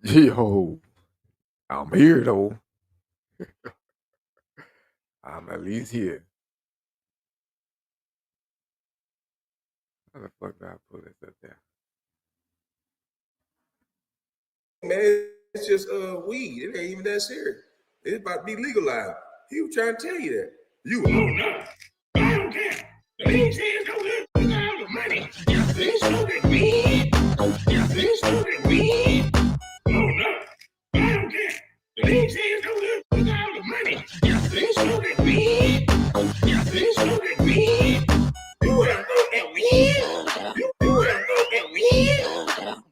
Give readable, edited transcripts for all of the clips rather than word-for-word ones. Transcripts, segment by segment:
Yo, I'm here though. I'm at least here. How the fuck do I put this up there? Man, it's just weed. It ain't even that serious. It's about to be legalized. He was trying to tell you that. You no. I don't care. The league says go live with all the money. Yeah, they smoking weed. Yeah, they smoking weed. Oh no. I don't care. The league says go live with all the money. Yeah, they smoking weed. Yeah, they smoking weed. You wanna smoke that weed? You wanna smoke that weed?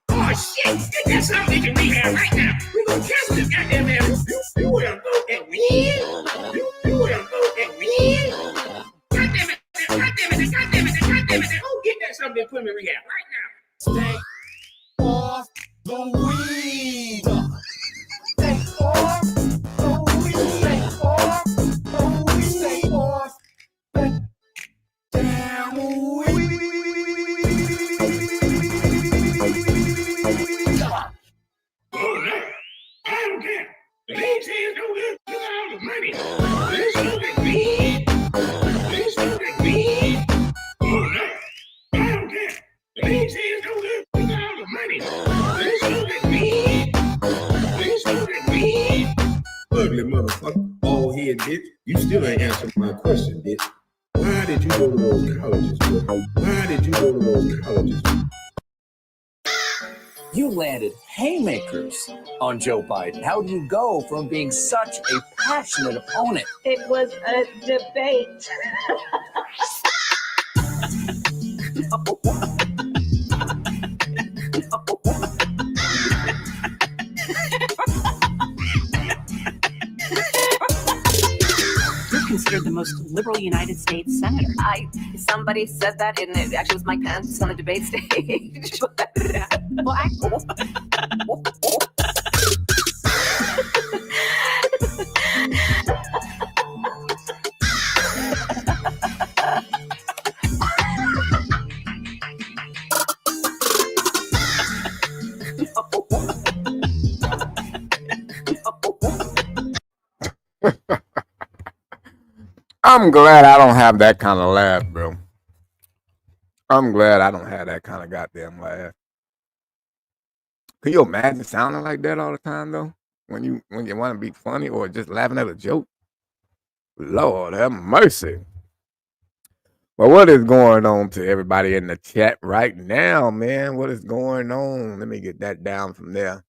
Oh shit, that's something we can rehab right now. We gonna cancel this goddamn man. You wanna smoke that weed? You wanna smoke that weed? God damn it, God damn it, God damn it, God damn it. Go get that something and put him in rehab right now. Stay off the weed. Stay off the weed. Stay off the weed. Stay off the damn weed. Oh no, I don't care. The league says go live with all the money. They smoking weed. They smoking weed. Oh no, I don't care. The league says go live with all the money. They smoking weed. They smoking weed. Ugly motherfucker, bald head bitch. You still ain't answered my question, bitch. Why did you go to those colleges, bro? Why did you go to those colleges? You landed haymakers on Joe Biden. How do you go from being such a passionate opponent? It was a debate. You're considered the most liberal United States senator. Somebody said that, and it actually was Mike Pence on the debate stage. Well, I'm glad I don't have that kind of laugh, bro. I'm glad I don't have that kind of goddamn laugh. Can you imagine sounding like that all the time though? When you want to be funny or just laughing at a joke? Lord have mercy. Well, what is going on to everybody in the chat right now, man? What is going on? Let me get that down from there.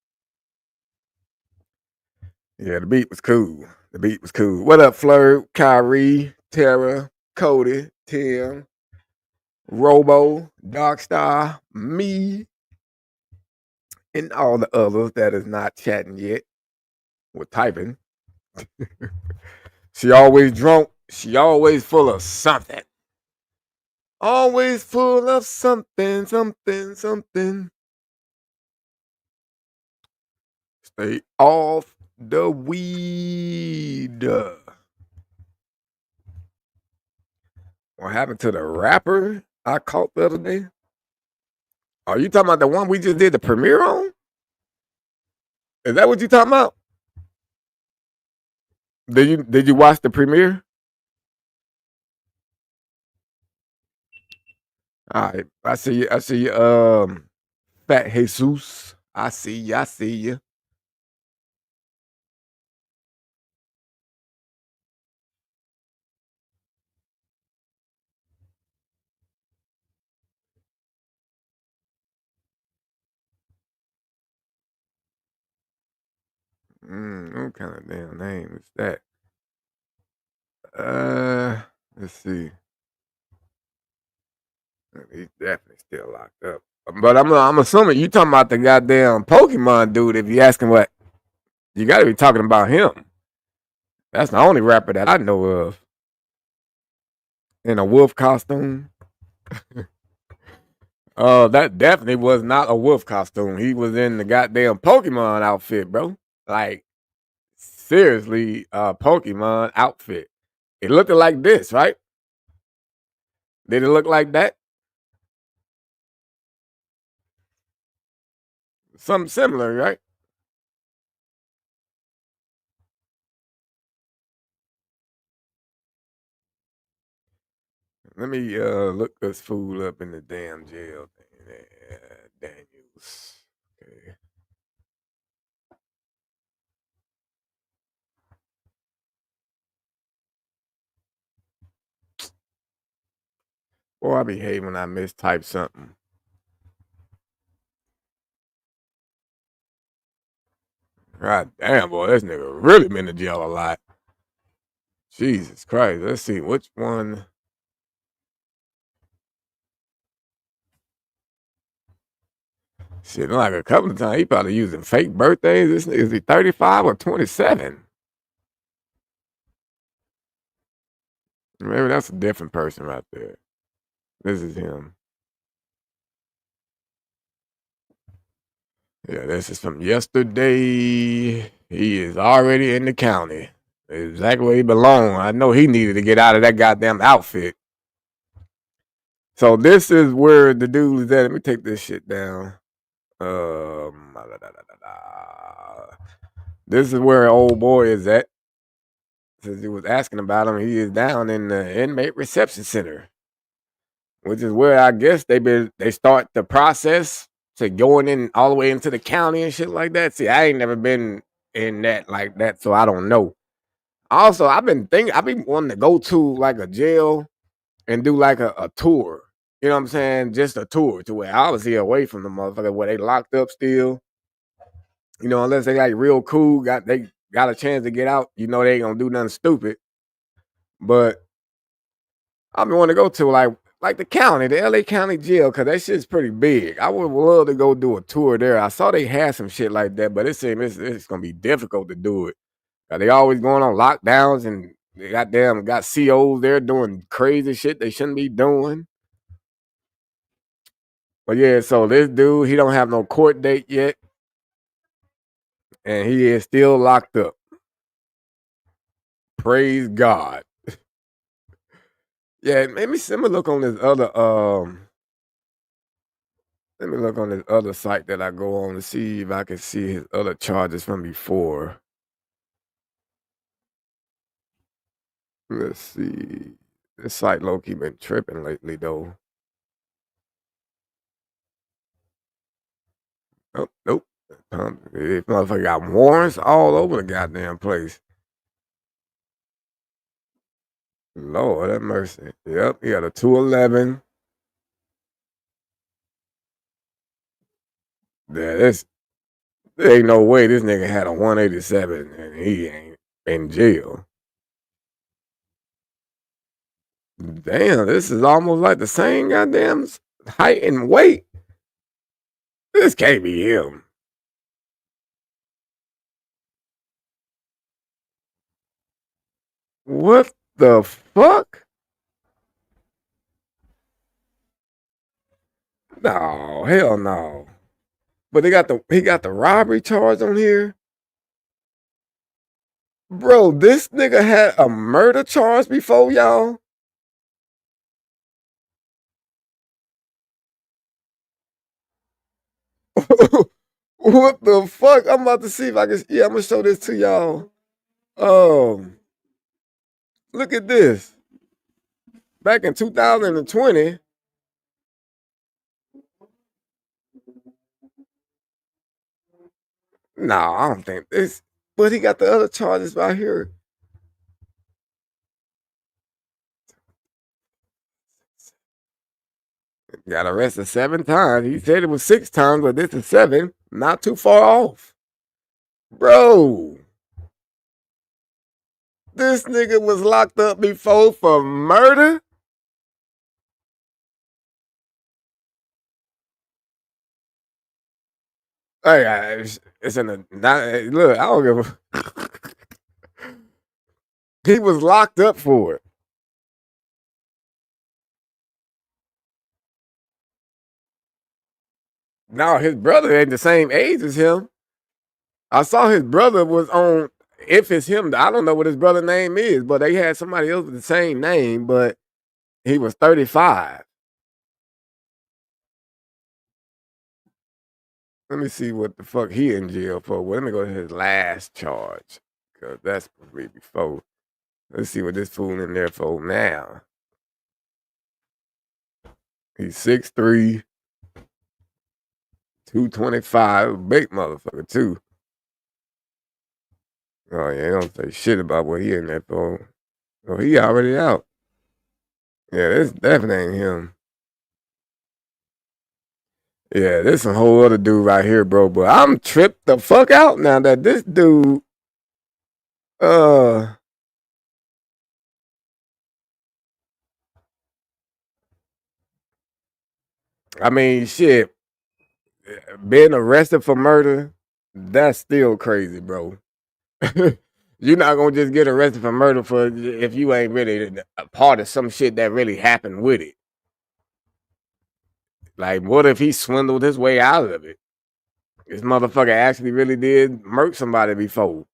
Yeah, the beat was cool. The beat was cool. What up, Flirt, Kyrie, Tara, Cody, Tim, Robo, Darkstar, me, and all the others that is not chatting yet or typing. She always drunk. She always full of something. Always full of something, something, something. Stay off the weed. What happened to the rapper I caught the other day? Are you talking about the one we just did the premiere on? Is that what you talking about? Did you watch the premiere? All right, I see you. I see you. Fat Jesus. I see you. I see you. What kind of damn name is that? Let's see. He's definitely still locked up. But I'm assuming you talking about the goddamn Pokemon dude. If you asking what, you got to be talking about him. That's the only rapper that I know of in a wolf costume. That definitely was not a wolf costume. He was in the goddamn Pokemon outfit, bro. Like seriously, Pokemon outfit. It looked like this, right? Did it look like that? Something similar, right? Let me look this fool up in the damn jail thing. Daniels. Okay. Boy, I be hating when I mistype something. God damn, boy, this nigga really been to jail a lot. Jesus Christ. Let's see which one. Shit, like a couple of times he probably using fake birthdays. This nigga, is he 35 or 27? Maybe that's a different person right there. This is him. Yeah, this is from yesterday. He is already in the county. Exactly where he belongs. I know he needed to get out of that goddamn outfit. So this is where the dude is at. Let me take this shit down. This is where old boy is at. Since he was asking about him, he is down in the inmate reception center, which is where I guess they start the process to going in all the way into the county and shit like that. See, I ain't never been in that like that, so I don't know. Also, I've been wanting to go to like a jail and do like a tour. You know what I'm saying? Just a tour to where obviously away from the motherfucker where they locked up still. You know, unless they like real cool, they got a chance to get out. You know, they ain't gonna do nothing stupid. But I've been wanting to go to like the county, the LA County Jail, because that shit's pretty big. I would love to go do a tour there. I saw they had some shit like that, but it seems it's gonna be difficult to do it. They always going on lockdowns and they got COs there doing crazy shit they shouldn't be doing. But yeah, so this dude, he don't have no court date yet. And he is still locked up. Praise God. Yeah, let me look on this other let me look on this other site that I go on to see if I can see his other charges from before. Let's see. This site low-key been tripping lately though. Oh, nope. This motherfucker got warrants all over the goddamn place. Lord have mercy. Yep, he got a 211. Yeah, there ain't no way this nigga had a 187 and he ain't in jail. Damn, this is almost like the same goddamn height and weight. This can't be him. What the fuck? No, hell no. But he got the robbery charge on here. Bro, this nigga had a murder charge before y'all. What the fuck? I'm about to see if I can. Yeah, I'm gonna show this to y'all. Look at this. Back in 2020. No, I don't think this. But he got the other charges right here. Got arrested 7 times. He said it was 6 times, but this is 7. Not too far off. Bro. This nigga was locked up before for murder? Hey, it's in the look, I don't give a he was locked up for it. Now his brother ain't the same age as him. I saw his brother was on. If it's him, I don't know what his brother's name is, but they had somebody else with the same name, but he was 35. Let me see what the fuck he in jail for. Well, let me go to his last charge, because that's probably before. Let's see what this fool in there for now. He's 6'3", 225, big motherfucker too. Oh yeah, don't say shit about what he in there for. Oh, he already out. Yeah, this definitely ain't him. Yeah, this a whole other dude right here, bro. But I'm tripped the fuck out now that this dude, I mean, shit, being arrested for murder, that's still crazy, bro. You're not gonna just get arrested for murder for if you ain't really a part of some shit that really happened with it. Like, what if he swindled his way out of it? This motherfucker actually really did murk somebody before.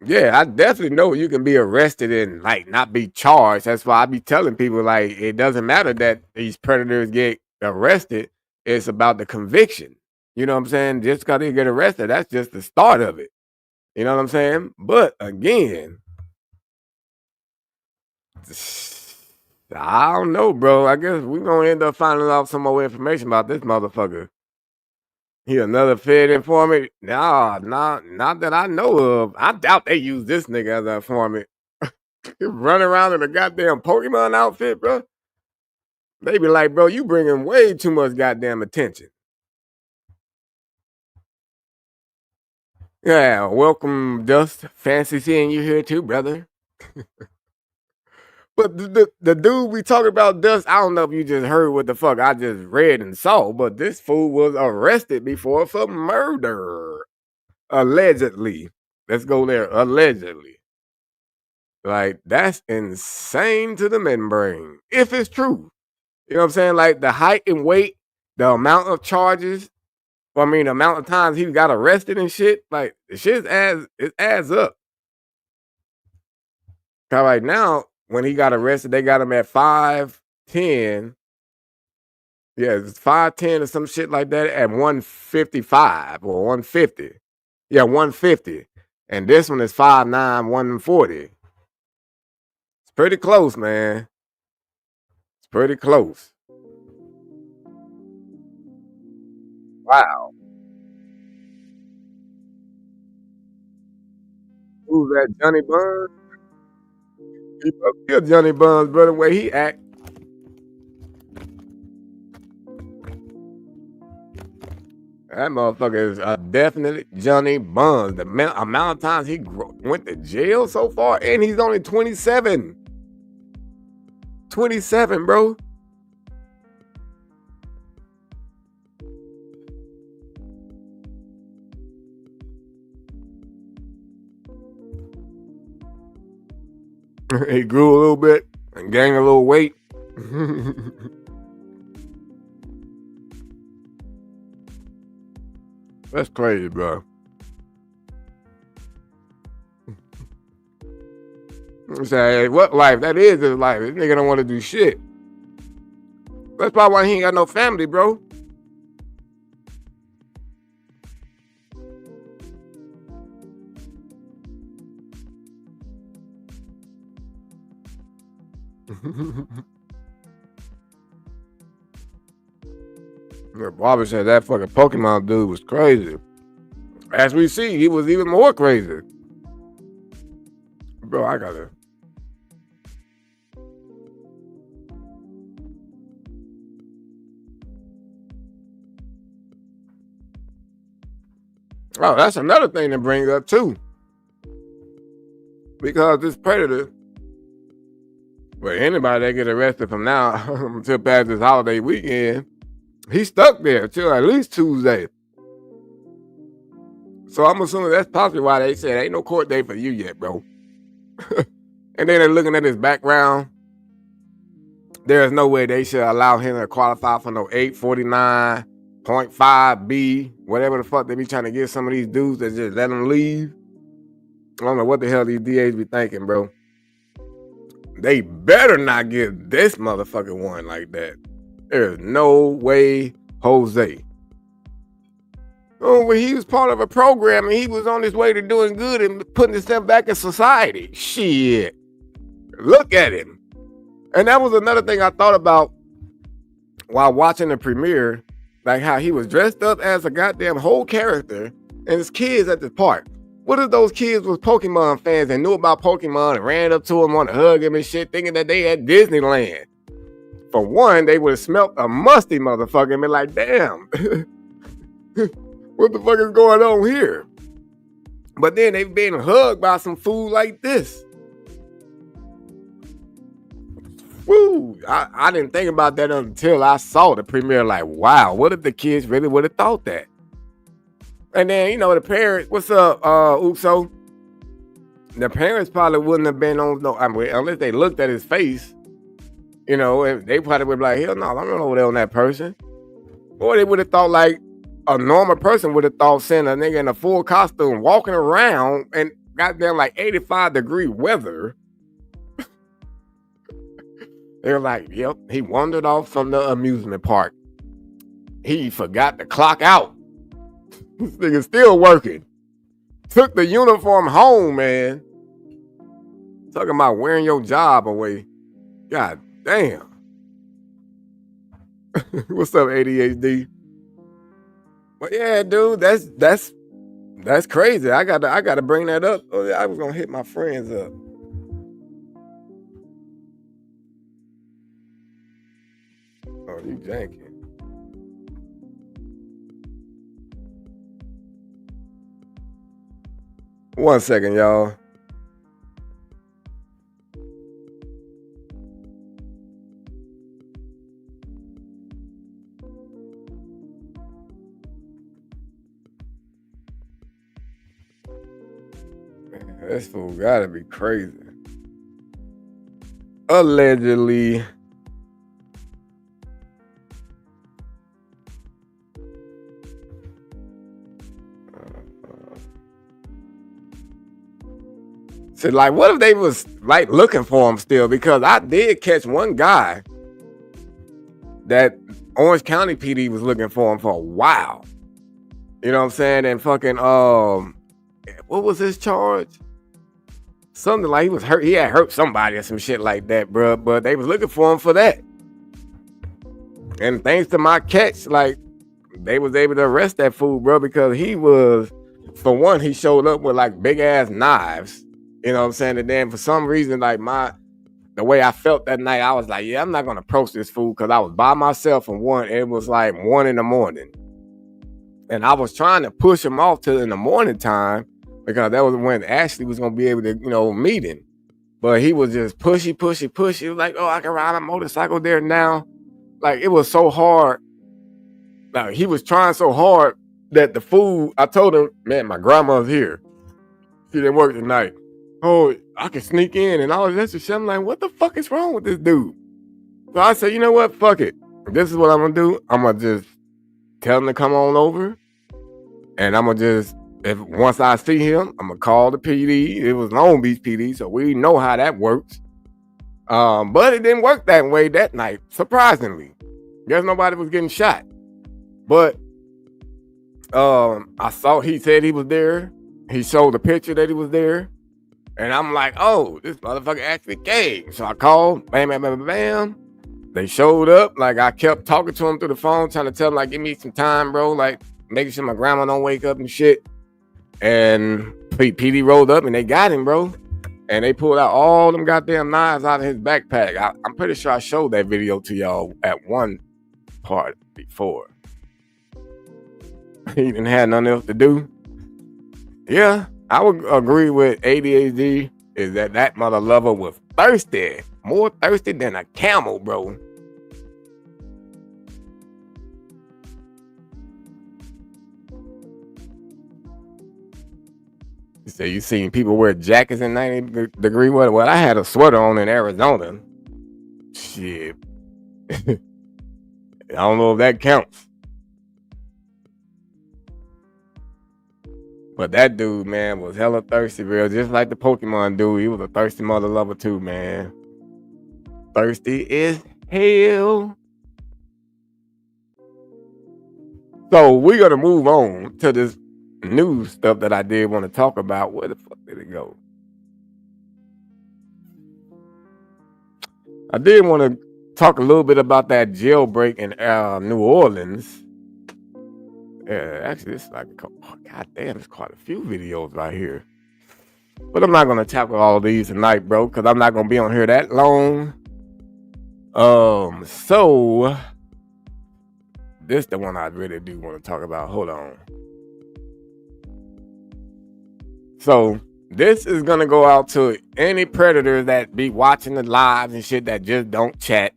Yeah, I definitely know you can be arrested and like not be charged. That's why I be telling people like it doesn't matter that these predators get arrested. It's about the conviction. You know what I'm saying? Just because they get arrested, that's just the start of it. You know what I'm saying? But again, I don't know, bro. I guess we're gonna end up finding out some more information about this motherfucker. He another Fed informant? Nah, not that I know of. I doubt they use this nigga as an informant. Run around in a goddamn Pokemon outfit, bro. They be like, bro, you bringing way too much goddamn attention. Yeah, welcome, Dust. Fancy seeing you here too, brother. But the dude we talking about, Dust, I don't know if you just heard what the fuck I just read and saw, but this fool was arrested before for murder. Allegedly. Let's go there. Allegedly. Like, that's insane to the membrane. If it's true. You know what I'm saying? Like, the height and weight, the amount of charges, the amount of times he got arrested and shit, like, the shit adds up. Cause right now, when he got arrested, they got him at 5'10". Yeah, it's 5'10" or some shit like that at 155 or 150. Yeah, 150. And this one is 5'9", 140. It's pretty close, man. It's pretty close. Wow. Who's that, Johnny Buns? He a Johnny Buns, brother, the way he act. That motherfucker is definitely Johnny Buns. The amount of times he went to jail so far, and he's only 27. 27, bro. He grew a little bit and gained a little weight. That's crazy, bro. Say, what life? That is his life. This nigga don't want to do shit. That's probably why he ain't got no family, bro. Bobby said that fucking Pokemon dude was crazy. As we see, he was even more crazy. Bro, I gotta. Oh, that's another thing to bring up too. Because this predator, well, anybody that get arrested from now until past this holiday weekend, he's stuck there till at least Tuesday. So I'm assuming that's possibly why they said ain't no court date for you yet, bro. And then they're looking at his background. There's no way they should allow him to qualify for no 849.5B, whatever the fuck they be trying to get some of these dudes that just let them leave. I don't know what the hell these DAs be thinking, bro. They better not give this motherfucker one like that. There's no way, Jose. Oh, well, he was part of a program and he was on his way to doing good and putting himself back in society. Shit. Look at him. And that was another thing I thought about while watching the premiere, like how he was dressed up as a goddamn whole character and his kids at the park. What if those kids was Pokemon fans and knew about Pokemon and ran up to him, wanted to hug him and shit, thinking that they at Disneyland? For one, they would have smelt a musty motherfucker and been like, damn, what the fuck is going on here? But then they've been hugged by some food like this. Woo! I didn't think about that until I saw the premiere. Like, wow, what if the kids really would have thought that? And then, you know, the parents, what's up, Uso? The parents probably wouldn't have been on, no, I mean, unless they looked at his face, you know, they probably would be like, hell no, I don't know over there on that person. Or they would have thought like a normal person would have thought seeing a nigga in a full costume walking around and goddamn like 85-degree weather. They're like, yep, he wandered off from the amusement park. He forgot to clock out. This nigga's still working. Took the uniform home, man. Talking about wearing your job away. God damn. What's up, ADHD? But yeah, dude, that's crazy. I gotta bring that up. Oh, I was gonna hit my friends up. Oh, you janky. One second, y'all. Man, this fool gotta be crazy. Allegedly. So, like, what if they was, like, looking for him still? Because I did catch one guy that Orange County PD was looking for him for a while. You know what I'm saying? And fucking, what was his charge? Something like he was hurt. He had hurt somebody or some shit like that, bro. But they was looking for him for that. And thanks to my catch, like, they was able to arrest that fool, bro, because he was, for one, he showed up with, like, big-ass knives. You know what I'm saying? And then for some reason, like the way I felt that night, I was like, yeah, I'm not going to approach this fool because I was by myself and it was like 1 a.m. And I was trying to push him off till in the morning time because that was when Ashley was going to be able to, you know, meet him. But he was just pushy. He was like, oh, I can ride a motorcycle there now. Like, it was so hard. Like, he was trying so hard that the fool, I told him, man, my grandma's here. She didn't work tonight. Oh, I can sneak in and all that shit. I'm like, what the fuck is wrong with this dude? So I said, you know what? Fuck it. This is what I'm going to do. I'm going to just tell him to come on over. And I'm going to just, once I see him, I'm going to call the PD. It was Long Beach PD, so we know how that works. But it didn't work that way that night, surprisingly. Guess nobody was getting shot. But I saw, he said he was there. He showed the picture that he was there. And I'm like, oh, this motherfucker actually came. So I called, bam. They showed up. Like, I kept talking to him through the phone, trying to tell him, like, give me some time, bro. Like, making sure my grandma don't wake up and shit. And PD rolled up and they got him, bro. And they pulled out all them goddamn knives out of his backpack. I'm pretty sure I showed that video to y'all at one part before. He didn't have nothing else to do. Yeah. I would agree with ADHD is that mother lover was thirsty. More thirsty than a camel, bro. You say you seen people wear jackets in 90-degree weather? Well, I had a sweater on in Arizona. Shit. I don't know if that counts. But that dude, man, was hella thirsty, real. Just like the Pokemon dude. He was a thirsty mother lover too, man. Thirsty as hell. So we're going to move on to this news stuff that I did want to talk about. Where the fuck did it go? I did want to talk a little bit about that jailbreak in New Orleans. Yeah, actually, it's like, god damn, there's quite a few videos right here. But I'm not going to tackle all of these tonight, bro, because I'm not going to be on here that long. So this is the one I really do want to talk about. Hold on. So this is going to go out to any predators that be watching the lives and shit that just don't chat.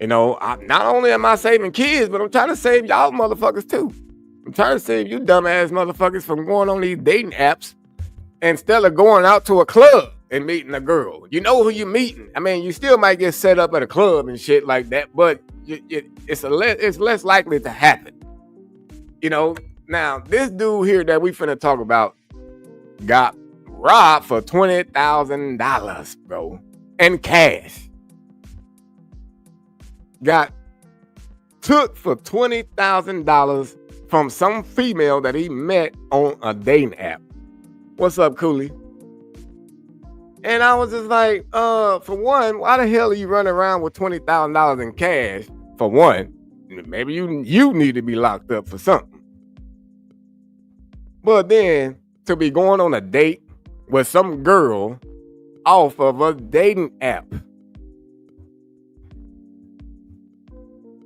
You know, not only am I saving kids, but I'm trying to save y'all motherfuckers too. I'm trying to save you dumbass motherfuckers from going on these dating apps instead of going out to a club and meeting a girl. You know who you meeting. I mean, you still might get set up at a club and shit like that, but it's less likely to happen. You know, now this dude here that we finna talk about got robbed for $20,000, bro, in cash. Got took for $20,000 from some female that he met on a dating app. What's up, Cooley? And I was just like, for one, why the hell are you running around with $20,000 in cash? For one, maybe you need to be locked up for something. But then to be going on a date with some girl off of a dating app.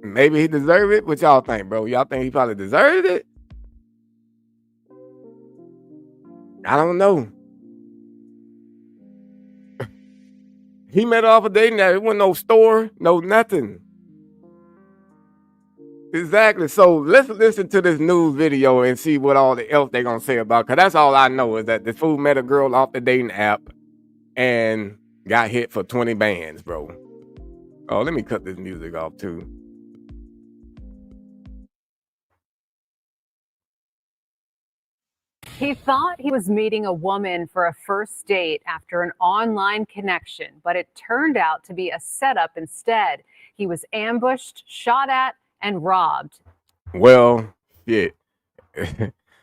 Maybe he deserved it. What y'all think, bro? Y'all think he probably deserved it? I don't know. He met her off a dating app. It wasn't no store, no nothing. Exactly. So let's listen to this news video and see what all the else they're gonna say about. Cause that's all I know is that this fool met a girl off the dating app and got hit for 20 bands, bro. Oh, let me cut this music off too. He thought he was meeting a woman for a first date after an online connection, but it turned out to be a setup instead. He was ambushed, shot at, and robbed. Well, shit.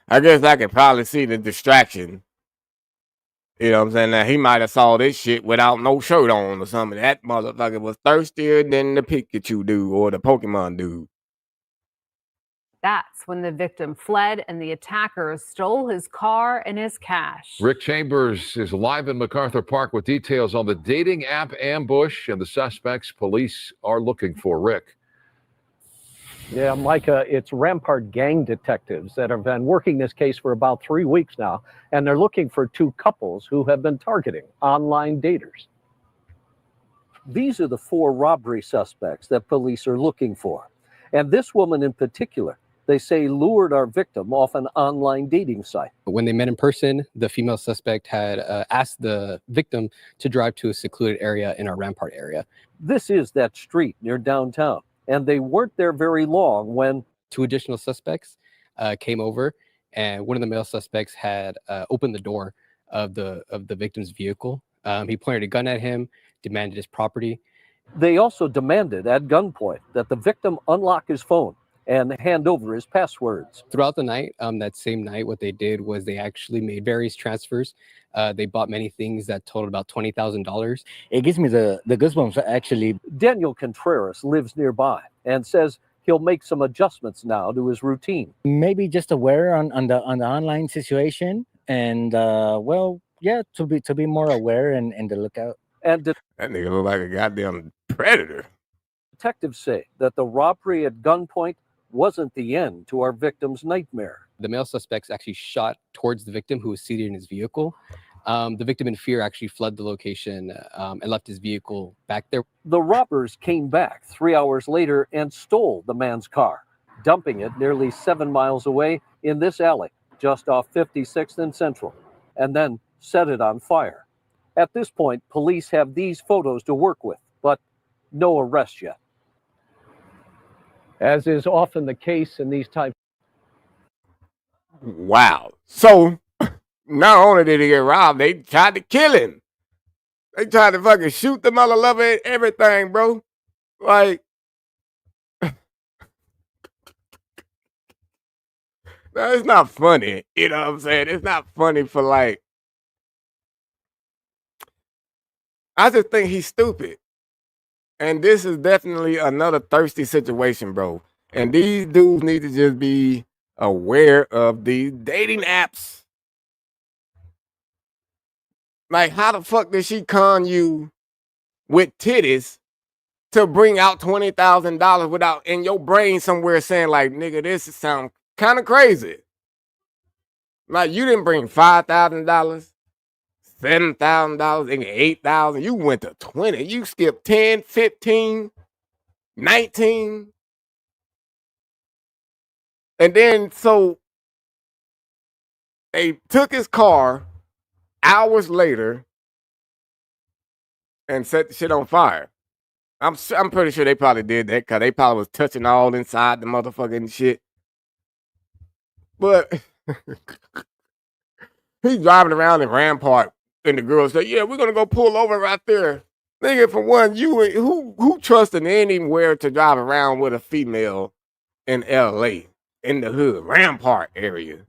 I guess I could probably see the distraction. You know what I'm saying? Now, he might have saw this shit without no shirt on or something. That motherfucker was thirstier than the Pikachu dude or the Pokemon dude. That's when the victim fled and the attackers stole his car and his cash. Rick Chambers is live in MacArthur Park with details on the dating app ambush and the suspects police are looking for. Rick. Yeah, Micah, it's Rampart gang detectives that have been working this case for about 3 weeks now, and they're looking for two couples who have been targeting online daters. These are the 4 robbery suspects that police are looking for. And this woman in particular, they say lured our victim off an online dating site. When they met in person, the female suspect had asked the victim to drive to a secluded area in our Rampart area. This is that street near downtown, and they weren't there very long when 2 additional suspects came over, and one of the male suspects had opened the door of the victim's vehicle. He pointed a gun at him, demanded his property. They also demanded at gunpoint that the victim unlock his phone and hand over his passwords. Throughout the night, that same night, what they did was they actually made various transfers. They bought many things that totaled about $20,000. It gives me the goosebumps, actually. Daniel Contreras lives nearby and says he'll make some adjustments now to his routine. Maybe just aware on the online situation, and well, yeah, to be more aware and the lookout. And that nigga look like a goddamn predator. Detectives say that the robbery at gunpoint wasn't the end to our victim's nightmare. The male suspects actually shot towards the victim who was seated in his vehicle. The victim in fear actually fled the location and left his vehicle back there. The robbers came back 3 hours later and stole the man's car, dumping it nearly 7 miles away in this alley, just off 56th and Central, and then set it on fire. At this point, police have these photos to work with, but no arrest yet. As is often the case in these types. Wow. So, not only did he get robbed, they tried to kill him. They tried to fucking shoot the mother lover and everything, bro. Like, man, It's not funny. You know what I'm saying? It's not funny for like. I just think he's stupid. And this is definitely another thirsty situation, bro. And these dudes need to just be aware of these dating apps. Like, how the fuck did she con you with titties to bring out $20,000 without in your brain somewhere saying, like, nigga, this sound kind of crazy. Like, you didn't bring $5,000, $7,000, and $8,000. You went to 20. You skipped 10, 15, 19. And then so they took his car hours later and set the shit on fire. I'm pretty sure they probably did that because they probably was touching all inside the motherfucking shit. But he's driving around in Rampart, and the girl said, "Yeah, we're gonna go pull over right there." Nigga, for one, who trusting anywhere to drive around with a female in L.A. in the hood, Rampart area?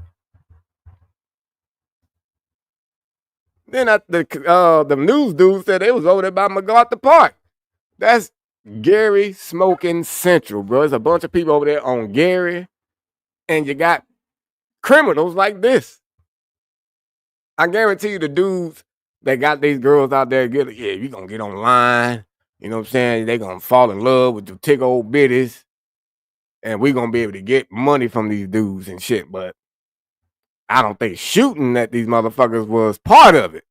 Then the news dude said they was over there by MacArthur Park. That's Gary Smoking Central, bro. There's a bunch of people over there on Gary, and you got criminals like this. I guarantee you the dudes that got these girls out there, you gonna get online. You know what I'm saying? They gonna fall in love with the tick old bitties, and we gonna be able to get money from these dudes and shit. But I don't think shooting at these motherfuckers was part of it.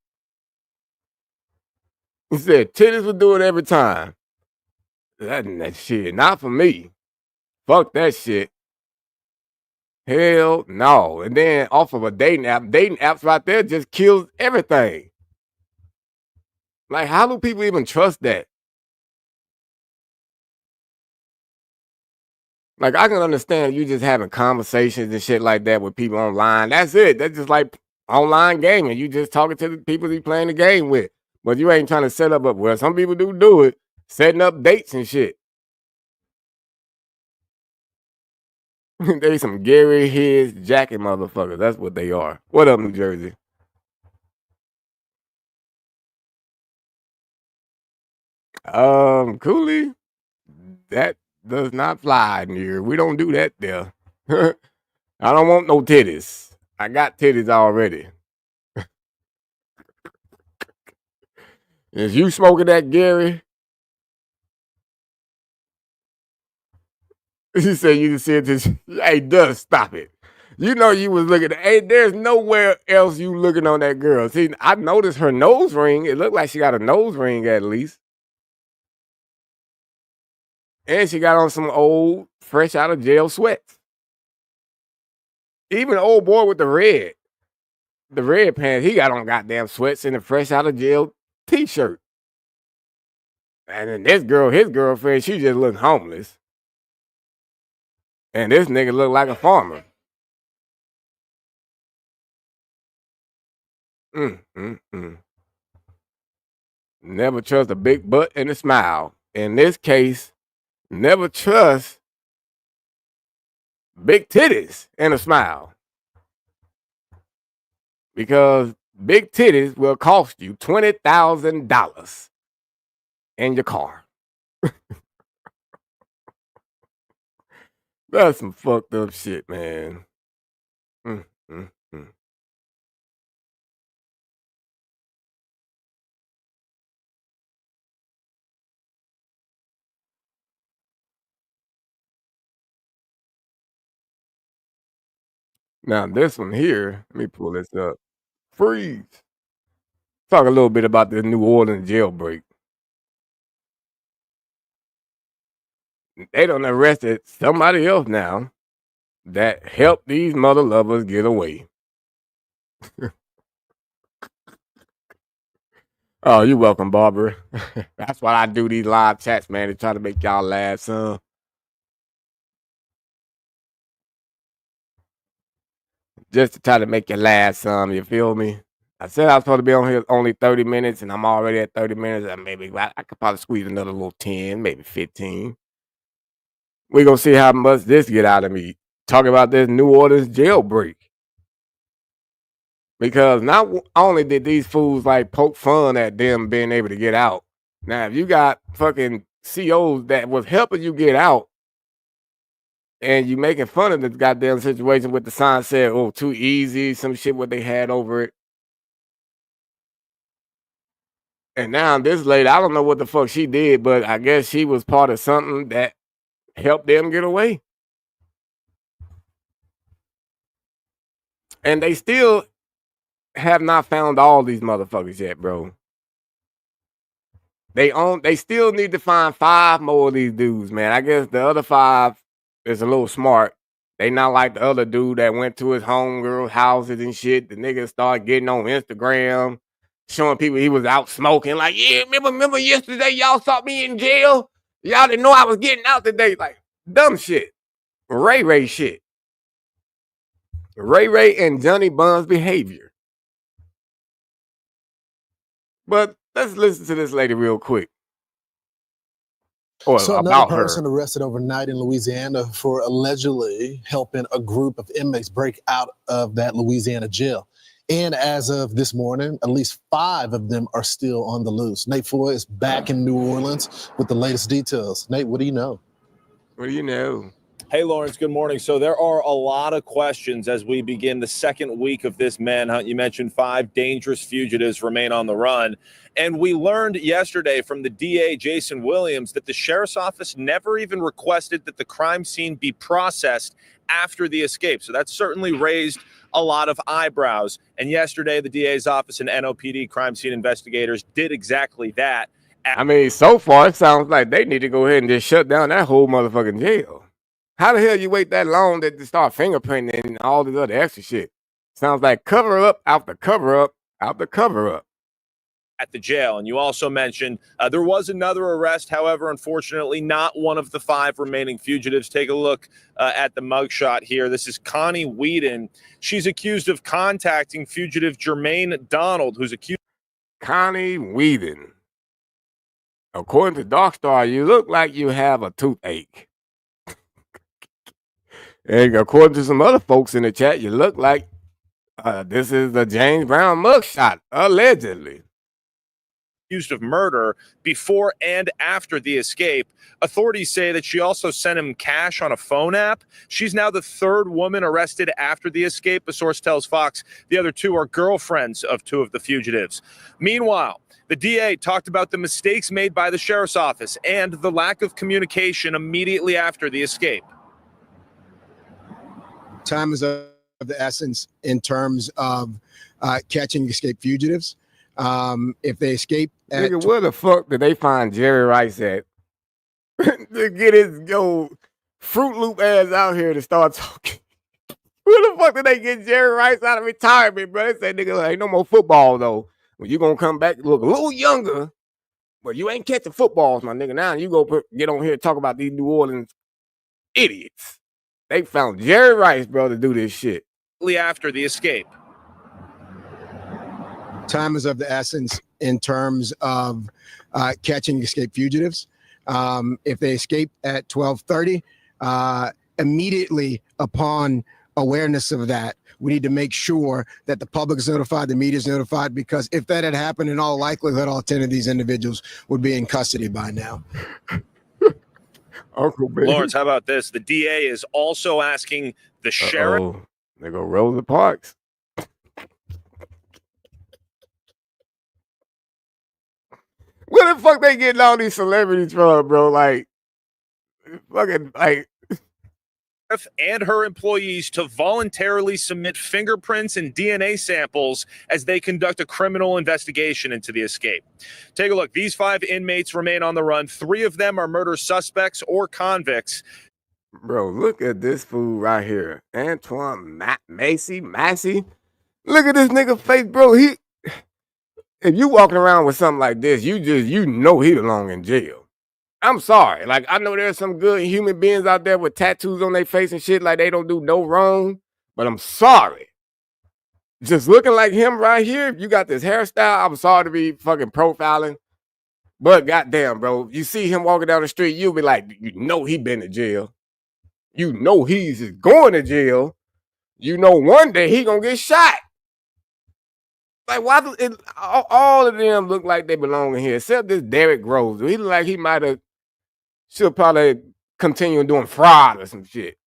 He said titties would do it every time. That shit, not for me. Fuck that shit. Hell no. And then off of a dating apps right there just kills everything. Like, how do people even trust that? Like, I can understand you just having conversations and shit like that with people online. That's it. That's just like online gaming. You just talking to the people you playing the game with. But you ain't trying to set up, well, some people do it, setting up dates and shit. They some Gary His jacket motherfuckers. That's what they are. What up, New Jersey? Cooley, that does not fly near. We don't do that there. I don't want no titties. I got titties already. Is you smoking that, Gary? He said you said this. Hey, Dust, stop it. You know you was looking at, hey, there's nowhere else you looking on that girl. See, I noticed her nose ring. It looked like she got a nose ring at least. And she got on some old, fresh out of jail sweats. Even the old boy with the red pants, he got on goddamn sweats and a fresh out of jail t-shirt. And then this girl, his girlfriend, she just looked homeless. And this nigga looked like a farmer. Never trust a big butt and a smile. In this case, never trust big titties and a smile. Because big titties will cost you $20,000 in your car. That's some fucked up shit, man. Now, this one here, let me pull this up. Freeze. Talk a little bit about this New Orleans jailbreak. They done arrested somebody else now that helped these mother lovers get away. Oh, you're welcome, Barbara. That's why I do these live chats, man, to try to make y'all laugh, son. Just to try to make you laugh some, you feel me? I said I was supposed to be on here only 30 minutes, and I'm already at 30 minutes. And maybe I could probably squeeze another little 10, maybe 15. We're going to see how much this get out of me talk about this New Orleans jailbreak. Because not only did these fools like poke fun at them being able to get out. Now, if you got fucking COs that was helping you get out and you making fun of the goddamn situation with the sign said, oh, too easy, some shit what they had over it. And now this lady, I don't know what the fuck she did, but I guess she was part of something that helped them get away. And they still have not found all these motherfuckers yet, bro. They still need to find 5 more of these dudes, man. I guess the other 5 is a little smart. They not like the other dude that went to his homegirl houses and shit. The nigga started getting on Instagram, showing people he was out smoking. Like, yeah, remember yesterday y'all saw me in jail? Y'all didn't know I was getting out today. Like, dumb shit. Ray shit. Ray and Johnny Bunn's behavior. But let's listen to this lady real quick. So another person arrested overnight in Louisiana for allegedly helping a group of inmates break out of that Louisiana jail. And as of this morning, at least 5 of them are still on the loose. Nate Foy is back in New Orleans with the latest details. Nate, what do you know? What do you know? Hey, Lawrence, good morning. So there are a lot of questions as we begin the second week of this manhunt. You mentioned 5 dangerous fugitives remain on the run. And we learned yesterday from the DA, Jason Williams, that the sheriff's office never even requested that the crime scene be processed after the escape. So that certainly raised a lot of eyebrows. And yesterday, the DA's office and NOPD crime scene investigators did exactly that. I mean, so far, it sounds like they need to go ahead and just shut down that whole motherfucking jail. How the hell you wait that long to start fingerprinting and all this other extra shit? Sounds like cover up after cover up after cover up. At the jail. And you also mentioned there was another arrest. However, unfortunately, not one of the 5 remaining fugitives. Take a look at the mugshot here. This is Connie Whedon. She's accused of contacting fugitive Jermaine Donald, who's accused. Connie Whedon. According to Darkstar, you look like you have a toothache. And according to some other folks in the chat, you look like this is the James Brown mugshot, allegedly. Accused of murder before and after the escape. Authorities say that she also sent him cash on a phone app. She's now the 3rd woman arrested after the escape. A source tells Fox the other 2 are girlfriends of 2 of the fugitives. Meanwhile, the DA talked about the mistakes made by the sheriff's office and the lack of communication immediately after the escape. Time is of the essence in terms of catching escaped fugitives. If they escape, nigga, where the fuck did they find Jerry Rice at to get his Fruit Loop ass out here to start talking? Where the fuck did they get Jerry Rice out of retirement, bro? They said, nigga, ain't no more football though. Well, you gonna come back look a little younger, but you ain't catching footballs, my nigga. Now you go get on here and talk about these New Orleans idiots. They found Jerry Rice, bro, to do this shit. After the escape. Time is of the essence in terms of catching escaped fugitives. If they escape at 12:30, immediately upon awareness of that, we need to make sure that the public is notified, the media is notified, because if that had happened, in all likelihood, all 10 of these individuals would be in custody by now. Uncle Ben. Lawrence, how about this? The DA is also asking the sheriff. They go Rosa Parks. Where the fuck they getting all these celebrities from, bro? Like, fucking, like. And her employees to voluntarily submit fingerprints and DNA samples as they conduct a criminal investigation into the escape. Take a look. These 5 inmates remain on the run. 3 of them are murder suspects or convicts. Bro, look at this fool right here. Antoine Massey. Look at this nigga face, bro. If you walking around with something like this, you know he belong in jail. I'm sorry. Like, I know there's some good human beings out there with tattoos on their face and shit like they don't do no wrong, but I'm sorry. Just looking like him right here, if you got this hairstyle, I'm sorry to be fucking profiling, but goddamn, bro, you see him walking down the street, you'll be like, you know he been to jail. You know he's going to jail. You know one day he gonna get shot. Like, why do it, all of them look like they belong in here, except this Derrick Rose. He look like he might have should probably continue doing fraud or some shit.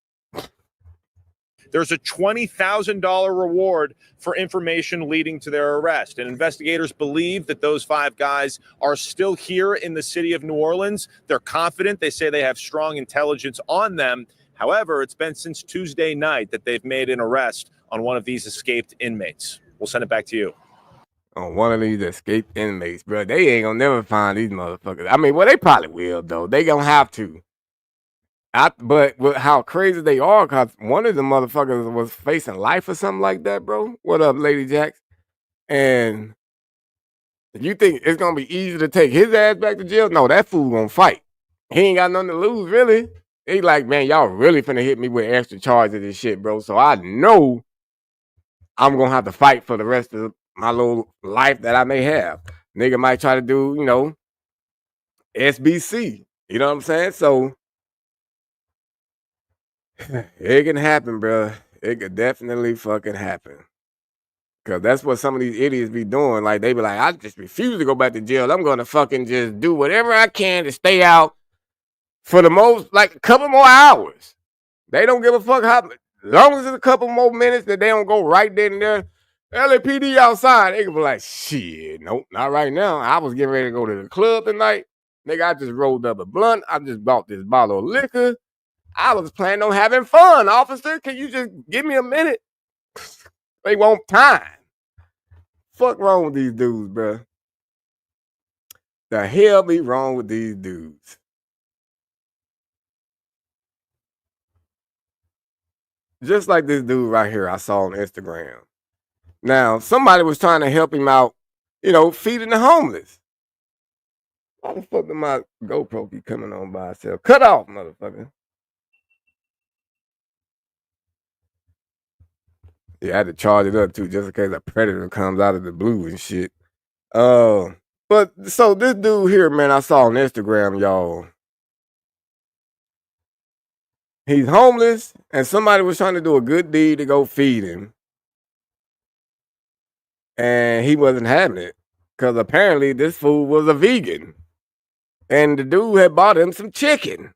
There's a $20,000 reward for information leading to their arrest. And investigators believe that those 5 guys are still here in the city of New Orleans. They're confident. They say they have strong intelligence on them. However, it's been since Tuesday night that they've made an arrest on one of these escaped inmates. We'll send it back to you. On one of these escaped inmates, bro. They ain't gonna never find these motherfuckers. I mean, well, they probably will, though. They gonna have to. But how crazy they are, because one of the motherfuckers was facing life or something like that, bro. What up, Lady Jax? And you think it's gonna be easy to take his ass back to jail? No, that fool gonna fight. He ain't got nothing to lose, really. He like, man, y'all really finna hit me with extra charges and shit, bro. So I know I'm gonna have to fight for the rest of my little life that I may have. Nigga might try to do, SBC. You know what I'm saying? So it can happen, bro. It could definitely fucking happen. Cause that's what some of these idiots be doing. Like they be like, I just refuse to go back to jail. I'm gonna fucking just do whatever I can to stay out for the most, like a couple more hours. They don't give a fuck how, as long as it's a couple more minutes that they don't go right then and there. LAPD outside, they can be like, shit, nope, not right now. I was getting ready to go to the club tonight. Nigga, I just rolled up a blunt. I just bought this bottle of liquor. I was planning on having fun, officer. Can you just give me a minute? They want time. Fuck wrong with these dudes, bro. The hell be wrong with these dudes? Just like this dude right here I saw on Instagram. Now, somebody was trying to help him out, feeding the homeless. Why the fuck did my GoPro be coming on by itself? Cut off, motherfucker. Yeah, I had to charge it up too, just in case a predator comes out of the blue and shit. But so this dude here, man, I saw on Instagram, y'all. He's homeless, and somebody was trying to do a good deed to go feed him. And he wasn't having it. Because apparently this fool was a vegan. And the dude had bought him some chicken.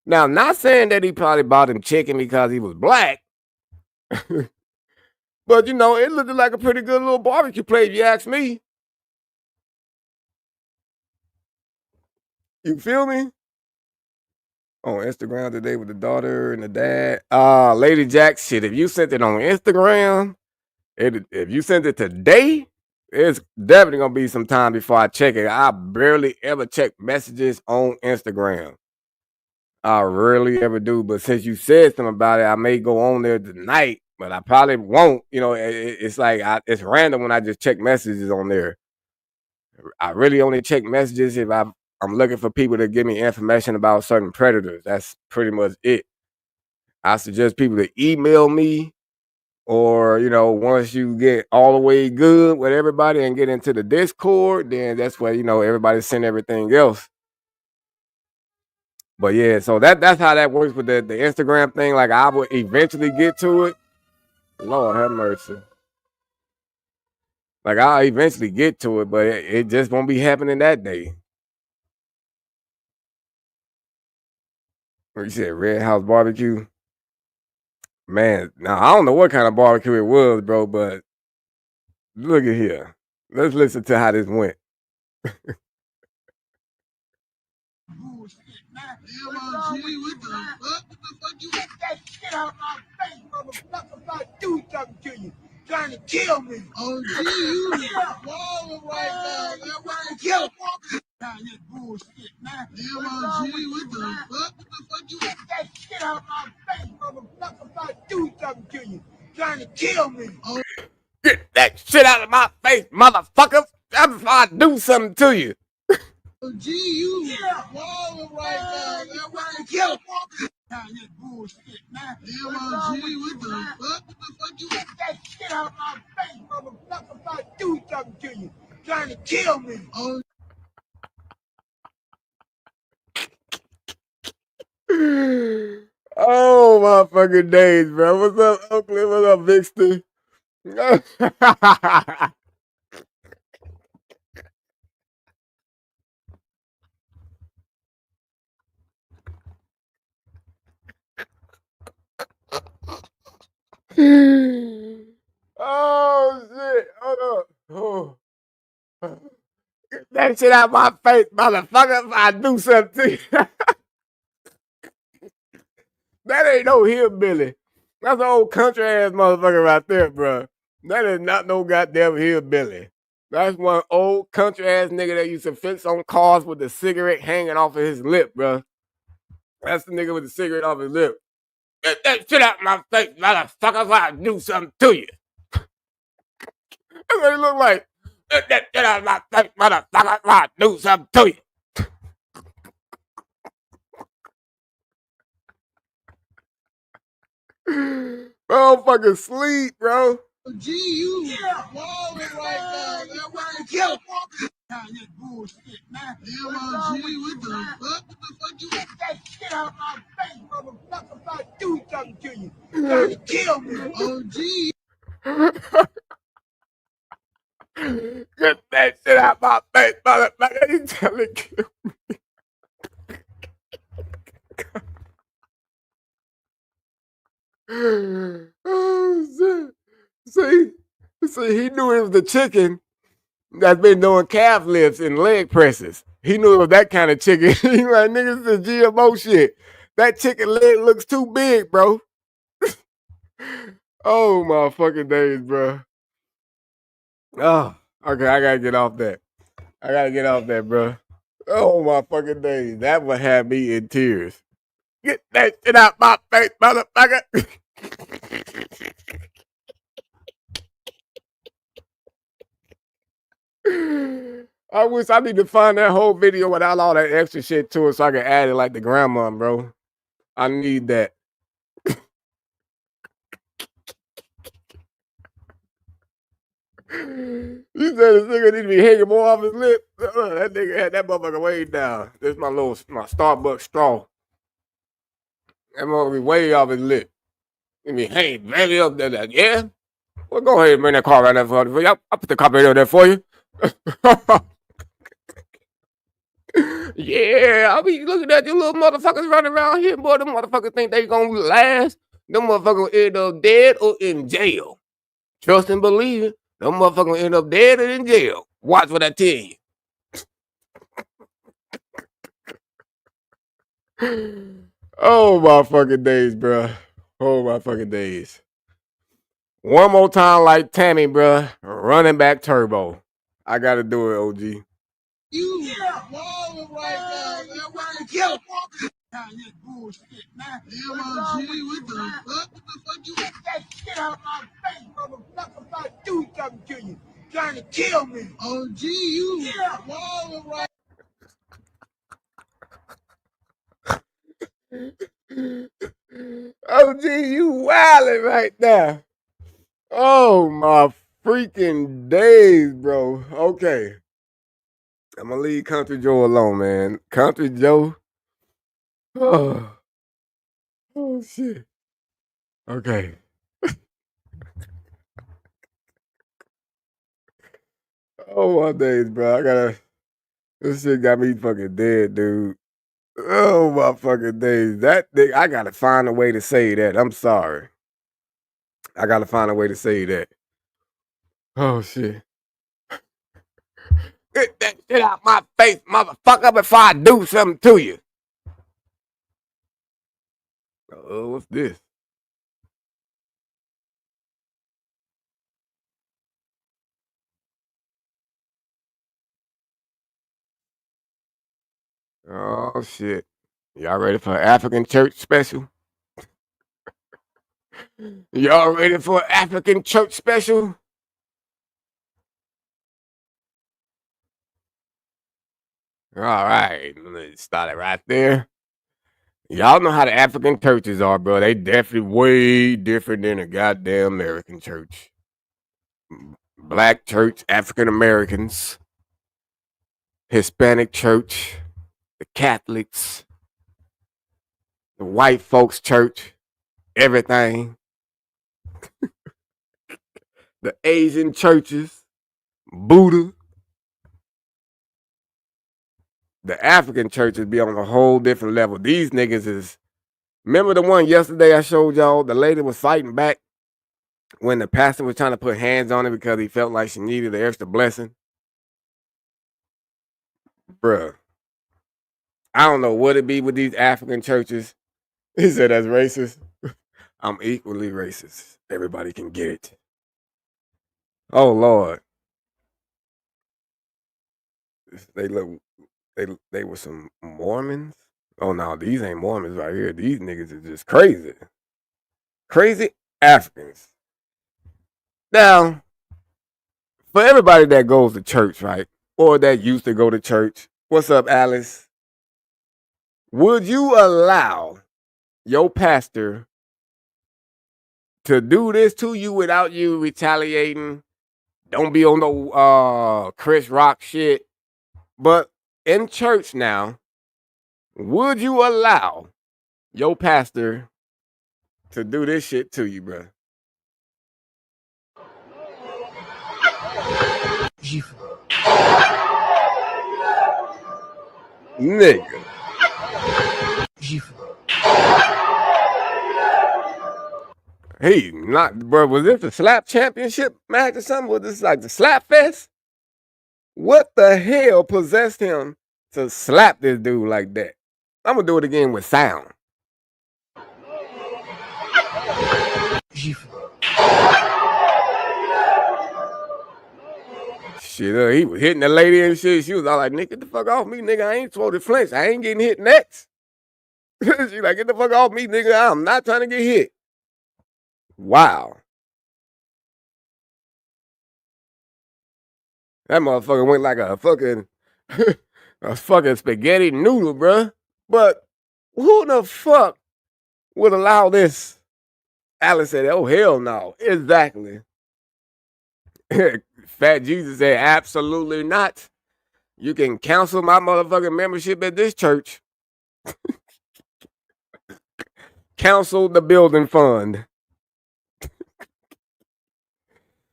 Now, not saying that he probably bought him chicken because he was black. But, it looked like a pretty good little barbecue plate, if you ask me. You feel me? On Instagram today with the daughter and the dad. Lady Jack, shit, if you sent it on Instagram, if you sent it today, it's definitely going to be some time before I check it. I barely ever check messages on Instagram. I rarely ever do. But since you said something about it, I may go on there tonight, but I probably won't. It's like it's random when I just check messages on there. I really only check messages if I'm looking for people to give me information about certain predators. That's pretty much it. I suggest people to email me, or once you get all the way good with everybody and get into the Discord, then that's where everybody send everything else. But yeah, so that's how that works with the Instagram thing. Like I would eventually get to it. Lord have mercy. Like I'll eventually get to it, but it just won't be happening that day. You said Red House Barbecue? Man, now I don't know what kind of barbecue it was, bro, but look at here. Let's listen to how this went. Trying to kill me. Oh, gee, you balling right now. That's why you kill me. That bullshit, man. MLG, what the fuck? What the fuck you get that shit out of my face, motherfucker? If I do something to you, trying to kill me. Oh. Get that shit out of my face, motherfucker. That's if I do something to you. Oh, gee, you balling right now. That's why you kill me. That bullshit, man. MLG, what the fuck? What the fuck you get that shit out of my face, motherfucker? If I do something to you, trying to kill me. Oh. Oh my fucking days, bro. What's up, Oakland? What's up, Vixter? Oh shit. Hold up. Oh. Get that shit out my face, motherfucker. If I do something to you. That ain't no hillbilly. That's an old country ass motherfucker right there, bro. That is not no goddamn hillbilly. That's one old country ass nigga that used to fix on cars with the cigarette hanging off of his lip, bro. That's the nigga with the cigarette off his lip. Get that shit out my face, motherfucker, if I do something to you. That's what he look like. Get that shit out my face, motherfucker, if I do something to you. Bro, I'm fucking sleep, bro. Gee, you balling right now. That's why I kill him. That bullshit, man. MLG, what the fuck? What the fuck you get that shit out my face, motherfucker? If I do something to you, trying to kill me. Get that shit out my face, motherfucker. You telling kill me. Oh shit. See, he knew it was the chicken that's been doing calf lifts and leg presses. He knew it was that kind of chicken. He like, niggas, this is GMO shit. That chicken leg looks too big, bro. Oh my fucking days, bro. Oh, okay, I gotta get off that, bro. Oh my fucking days. That would have me in tears. Get that shit out my face, motherfucker. I wish I need to find that whole video without all that extra shit to it so I can add it like the grandma, bro. I need that. You said this nigga need to be hanging more off his lip. That nigga had that motherfucker way down. This is my Starbucks straw. That motherfucker be way off his lip. He be hanging very up there. Yeah? Well, go ahead and bring that car right there for you. I'll put the carburetor there for you. Yeah, I'll be looking at you little motherfuckers running around here, boy. Them motherfuckers think they gonna last. Them motherfuckers end up dead or in jail. Trust and believe it. Them motherfuckers end up dead or in jail. Watch what I tell you. Oh my fucking days, bro. Oh my fucking days. One more time like Tammy, bro. Running back turbo. I gotta do it, OG. You balling right now. That's why I kill him. That bullshit, man. MLG, what the fuck? What the fuck you get that shit out my face, motherfucker? If I do something to you, trying to kill me. OG, you balling right. OG, you wildin' right now. Oh my freaking days, bro. Okay. I'm gonna leave Country Joe alone, man. Country Joe. Oh, oh shit. Okay. Oh my days, bro. This shit got me fucking dead, dude. Oh my fucking days. That thing, I gotta find a way to say that. I'm sorry. I gotta find a way to say that. Oh shit. Get that shit out my face, motherfucker, before I do something to you. Oh, what's this? Oh shit. Y'all ready for an African church special? Y'all ready for an African church special? All right, let's start it right there. Y'all know how the African churches are, bro. They definitely way different than a goddamn American church. Black church, African Americans, Hispanic church, the Catholics, the white folks church, everything. The Asian churches, Buddha. The African churches be on a whole different level. These niggas is, remember the one yesterday I showed y'all? The lady was fighting back when the pastor was trying to put hands on her because he felt like she needed an extra blessing. Bruh, I don't know what it be with these African churches. He said that's racist. I'm equally racist. Everybody can get it. Oh Lord. They were some Mormons. Oh no, these ain't Mormons right here. These niggas are just crazy. Crazy Africans. Now, for everybody that goes to church, right? Or that used to go to church. What's up, Alice? Would you allow your pastor to do this to you without you retaliating? Don't be on no Chris Rock shit. But in church now, would you allow your pastor to do this shit to you, bro? Nigga. Hey, not, bro, was this a slap championship match or something? Was this like the slap fest? What the hell possessed him to slap this dude like that? I'm gonna do it again with sound. Shit, he was hitting the lady and shit. She was all like, "Nigga, get the fuck off me, nigga. I ain't supposed to flinch. I ain't getting hit next." She like, "Get the fuck off me, nigga. I'm not trying to get hit." Wow. That motherfucker went like a fucking a fucking spaghetti noodle, bruh. But who the fuck would allow this? Alice said, "Oh, hell no." Exactly. Fat Jesus said, "Absolutely not. You can cancel my motherfucking membership at this church." Cancel the building fund.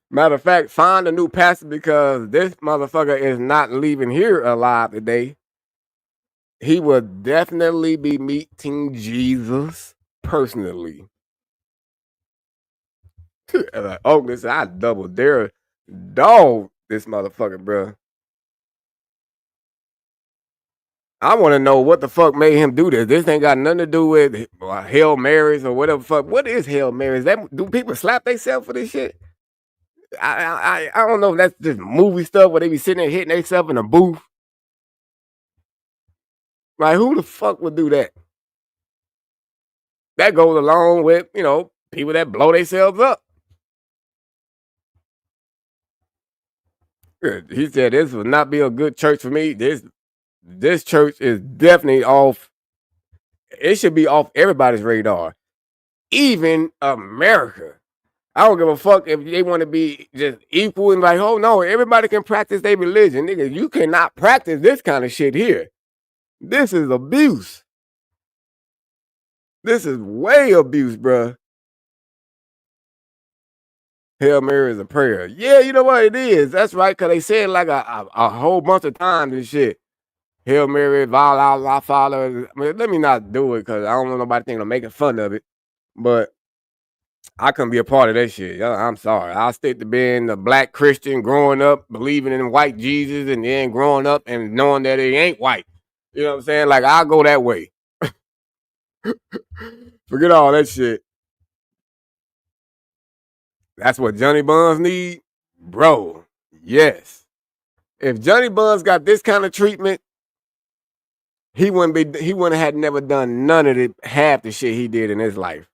Matter of fact, find a new pastor because this motherfucker is not leaving here alive today. He will definitely be meeting Jesus personally. Like, oh, listen, I double dare dog this motherfucker, bro. I want to know what the fuck made him do this. This ain't got nothing to do with Hail Marys or whatever fuck. What is Hail Marys? Do people slap themselves for this shit? I don't know if that's just movie stuff where they be sitting there hitting themselves in a booth. Like, who the fuck would do that? That goes along with, people that blow themselves up. He said this would not be a good church for me. This church is definitely off. It should be off everybody's radar. Even America. I don't give a fuck if they want to be just equal and like, oh no, everybody can practice their religion. Nigga, you cannot practice this kind of shit here. This is abuse. This is way abuse, bruh. Hail Mary is a prayer. Yeah, you know what it is. That's right, because they said like a whole bunch of times and shit. Hail Mary, Val our Father. I mean, let me not do it because I don't want nobody thinking of making fun of it. But I couldn't be a part of that shit. I'm sorry. I'll stick to being a black Christian, growing up, believing in white Jesus, and then growing up and knowing that he ain't white. You know what I'm saying? Like, I'll go that way. Forget all that shit. That's what Johnny Buns need? Bro, yes. If Johnny Buns got this kind of treatment, he wouldn't have never done none of half the shit he did in his life.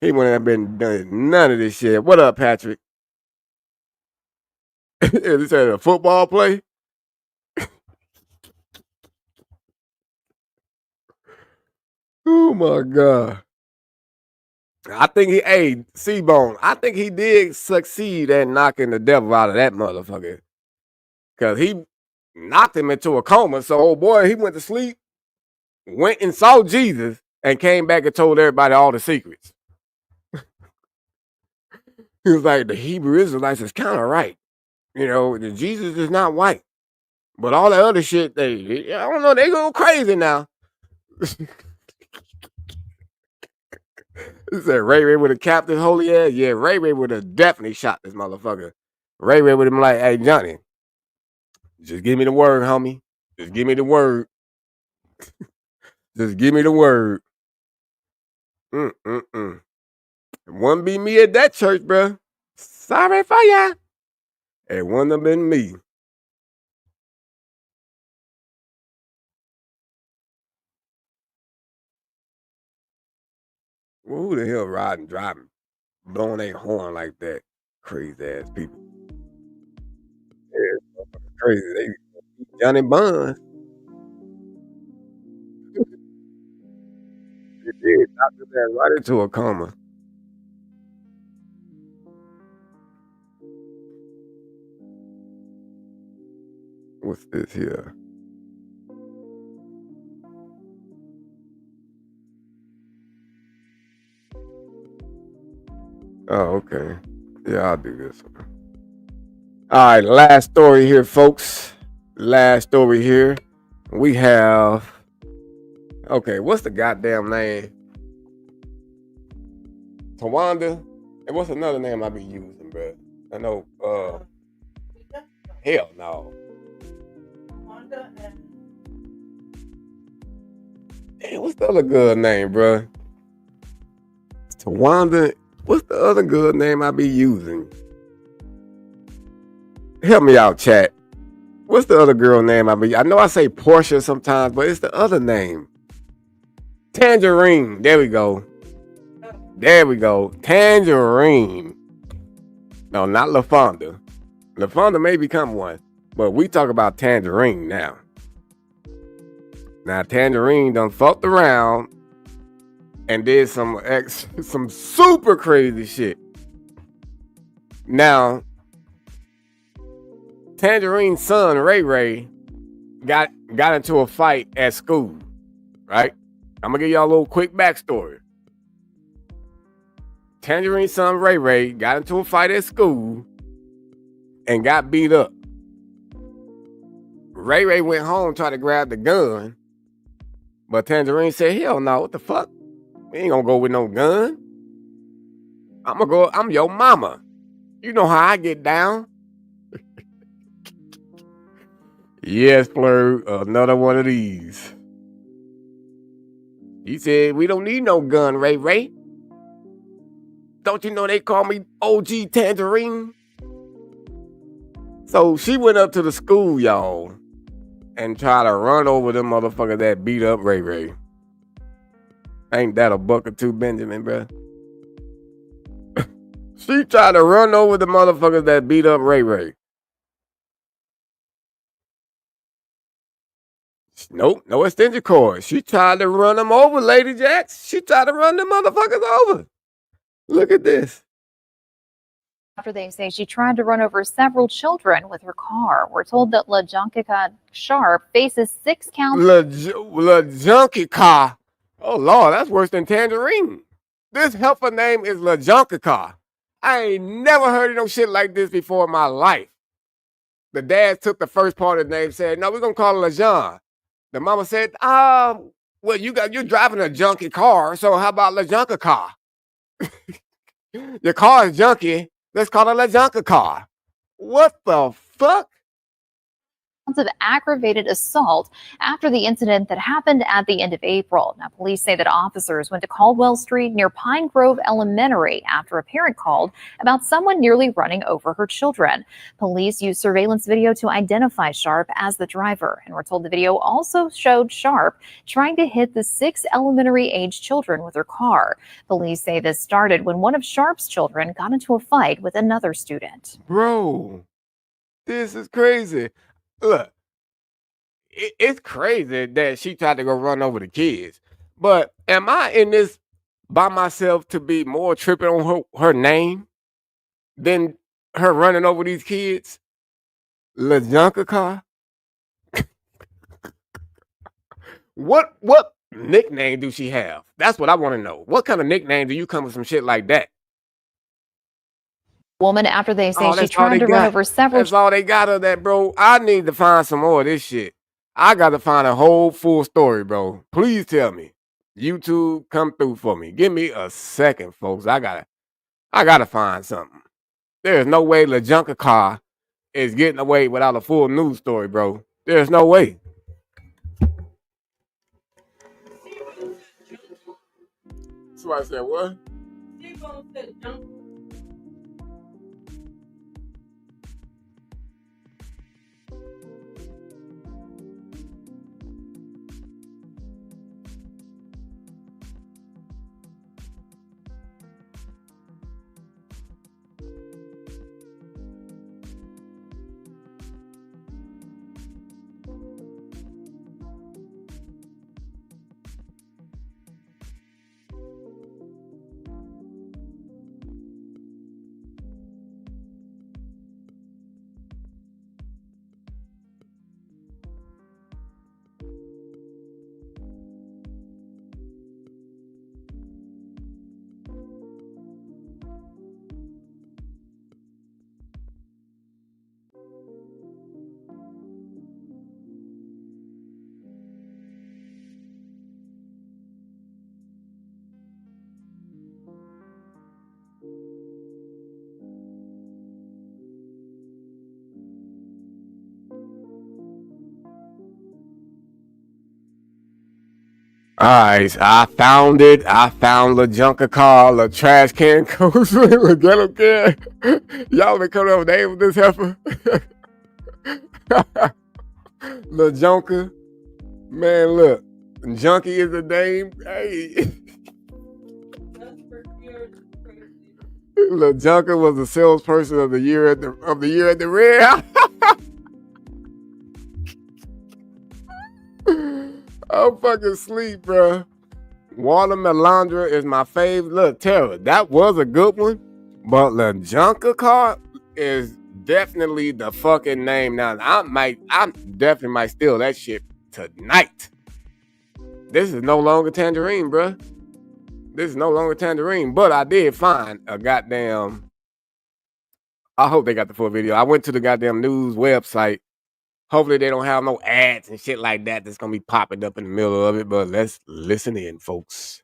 He wouldn't have been done none of this shit. What up, Patrick? Is this a football play? Oh my God. I think C-Bone, I think he did succeed at knocking the devil out of that motherfucker. Because he knocked him into a coma. So, old boy, he went to sleep, went and saw Jesus, and came back and told everybody all the secrets. He was like, the Hebrew Israelites is kind of right. You know, the Jesus is not white. But all the other shit, I don't know, they go crazy now. He said Ray Ray would have capped his holy ass. Yeah, Ray Ray would have definitely shot this motherfucker. Ray Ray would have been like, hey, Johnny, just give me the word, homie. Just give me the word. Just give me the word. It wouldn't be me at that church, bro. Sorry for ya. It wouldn't have been me. Well, who the hell riding, driving, blowing their horn like that? Crazy ass people. Yeah, crazy. They Johnny Buns. It did. Knocked his ass right into a coma. What's this here? Oh, okay. Yeah, I'll do this one. All right, last story here, folks. Last story here. We have. Okay, what's the goddamn name? Tawanda. And what's another name I be using, bro? I know. Hell no. Damn, what's the other good name, bro? Tawanda. What's the other good name I be using? Help me out, chat. What's the other girl name I be? I know I say Portia sometimes, but it's the other name. Tangerine. There we go. There we go. Tangerine. No, not LaFonda. LaFonda may become one, but we talk about Tangerine now. Now, Tangerine done fucked around and did some super crazy shit. Now, Tangerine's son, Ray Ray, got into a fight at school, right? I'm gonna give y'all a little quick backstory. Tangerine's son, Ray Ray, got into a fight at school and got beat up. Ray Ray went home, tried to grab the gun, but Tangerine said, hell no, what the fuck? We ain't gonna go with no gun. I'm your mama. You know how I get down. Yes, Fleur, another one of these. He said, we don't need no gun, Ray Ray. Don't you know they call me OG Tangerine? So she went up to the school, y'all, and tried to run over them motherfuckers that beat up Ray Ray. Ain't that a buck or two, Benjamin, bro? She tried to run over the motherfuckers that beat up Ray Ray. Nope, no extension cord. She tried to run them over, Lady Jax. She tried to run them motherfuckers over. Look at this. After they say she tried to run over several children with her car. We're told that LaJunkika Sharp faces 6 counts. LaJunkika. Oh, Lord, that's worse than Tangerine. This heifer name is LaJunkika. I ain't never heard of no shit like this before in my life. The dad took the first part of the name, said, no, we're going to call her LaJean. The mama said, well, you're driving a junky car, so how about LaJunkika? Your car is junky. Let's call it LaJunkika. What the fuck? Of aggravated assault after the incident that happened at the end of April. Now, police say that officers went to Caldwell Street near Pine Grove Elementary after a parent called about someone nearly running over her children. Police used surveillance video to identify Sharp as the driver, and we're told the video also showed Sharp trying to hit the 6 elementary-age children with her car. Police say this started when one of Sharp's children got into a fight with another student. Bro, this is crazy. Look, it's crazy that she tried to go run over the kids. But am I in this by myself to be more tripping on her name than her running over these kids? LaJunkika? What nickname do she have? That's what I want to know. What kind of nickname do you come with some shit like that? Woman after they say Oh, she that's all they tried to run got. over several. That's all they got of that, bro. I need to find some more of this shit. I got to find a whole full story, bro. Please tell me. YouTube, come through for me. Give me a second, folks. I gotta find something. There's no way LaJunka Car is getting away without a full news story, bro. There's no way. Somebody said what? All right, I found it. I found LaJunka Car, La Trash Can Coach, La Ghetto Can. Y'all been coming up with the name of this heifer? LaJunka. Man, look. Junkie is the name. Hey. LaJunka was the salesperson of the year at the Red. I'm fucking sleep, bro. Watermelandra is my favorite. Look, Tara, that was a good one, but LaJunka Car is definitely the fucking name. Now, I definitely might steal that shit tonight. This is no longer Tangerine, bro. This is no longer Tangerine, but I did find a goddamn. I hope they got the full video. I went to the goddamn news website. Hopefully they don't have no ads and shit like that that's gonna be popping up in the middle of it, but let's listen in, folks.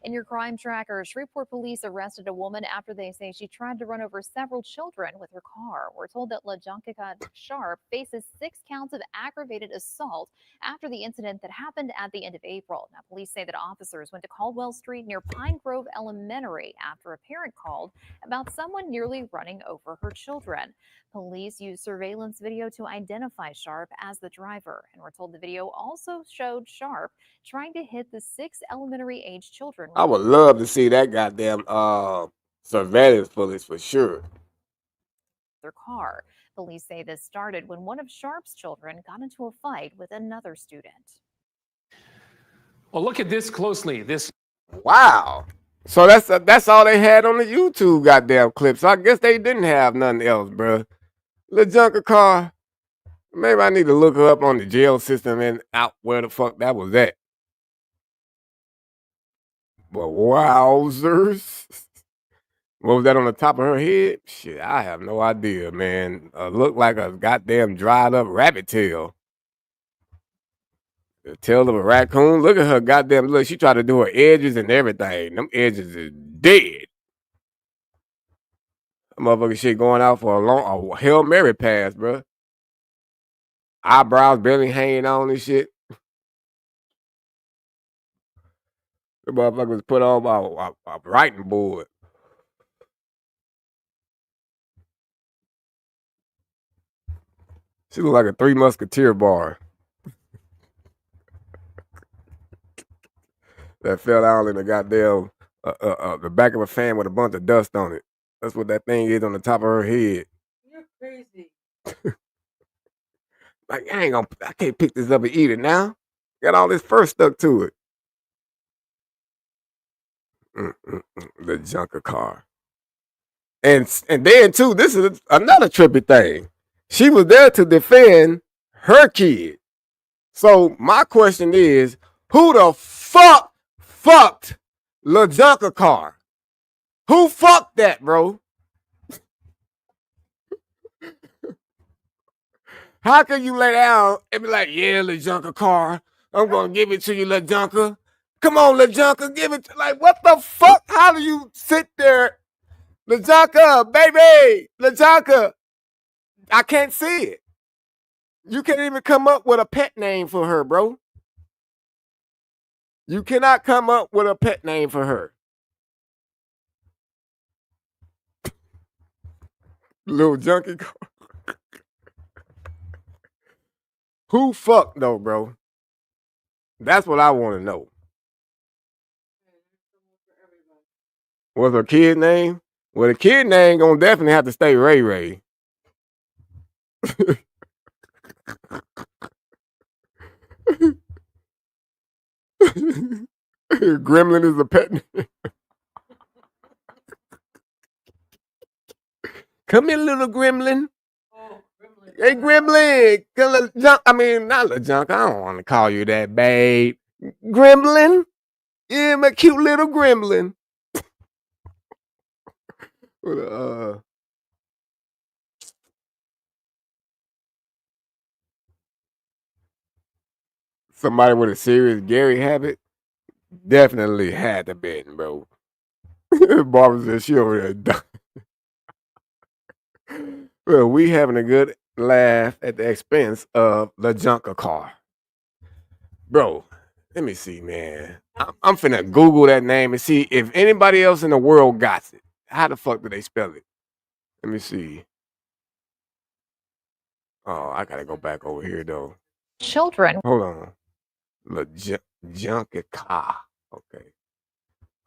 In your crime tracker, Shreveport police arrested a woman after they say she tried to run over several children with her car. We're told that LaJunka Sharp faces 6 counts of aggravated assault after the incident that happened at the end of April. Now, police say that officers went to Caldwell Street near Pine Grove Elementary after a parent called about someone nearly running over her children. Police used surveillance video to identify Sharp as the driver, and we're told the video also showed Sharp trying to hit the 6 elementary-age children. I would love to see that goddamn surveillance footage for sure. Their car. Police say this started when one of Sharp's children got into a fight with another student. Well, look at this closely. This. Wow. So that's all they had on the YouTube goddamn clips. So I guess they didn't have nothing else, bro. LaJunka Car. Maybe I need to look her up on the jail system and out where the fuck that was at. But wowzers. What was that on the top of her head? Shit, I have no idea, man. Looked like a goddamn dried up rabbit tail. The tail of a raccoon. Look at her goddamn look. She tried to do her edges and everything. Them edges is dead. That motherfucking shit going out for a Hail Mary pass, bro. Eyebrows barely hanging on and shit. The motherfucker was put on a writing board. She look like a Three Musketeer bar. That fell out in the goddamn the back of a fan with a bunch of dust on it. That's what that thing is on the top of her head. You're crazy. Like I can't pick this up and eat it now. Got all this fur stuck to it. LaJunka Car. And then too, this is another trippy thing. She was there to defend her kid. So my question is, who the fuck fucked Lil Junker car? Who fucked that, bro? How can you lay down and be like, yeah, Lil Junker car, I'm gonna give it to you, Lil Junker. Come on, Lil Junker, give it to, like, what the fuck? How do you sit there, Lil Junker, baby, Lil Junker? I can't see it. You can't even come up with a pet name for her, bro. You cannot come up with a pet name for her. Little junkie car. Who fucked though, bro? That's what I want to know. What's her kid name? Well, the kid name gonna definitely have to stay Ray Ray. Gremlin is a pet name. Come here, little gremlin. Hey, gremlin. Not little junk. I don't want to call you that, babe. Gremlin. Yeah, my cute little gremlin. Somebody with a serious Gary habit definitely had to be, bro. Barbara said she over there dying. Well, we having a good laugh at the expense of the junker car. Bro, let me see, man. I'm finna Google that name and see if anybody else in the world got it. How the fuck do they spell it? Let me see. Oh, I gotta go back over here though. Children. Hold on. Junker car. Okay.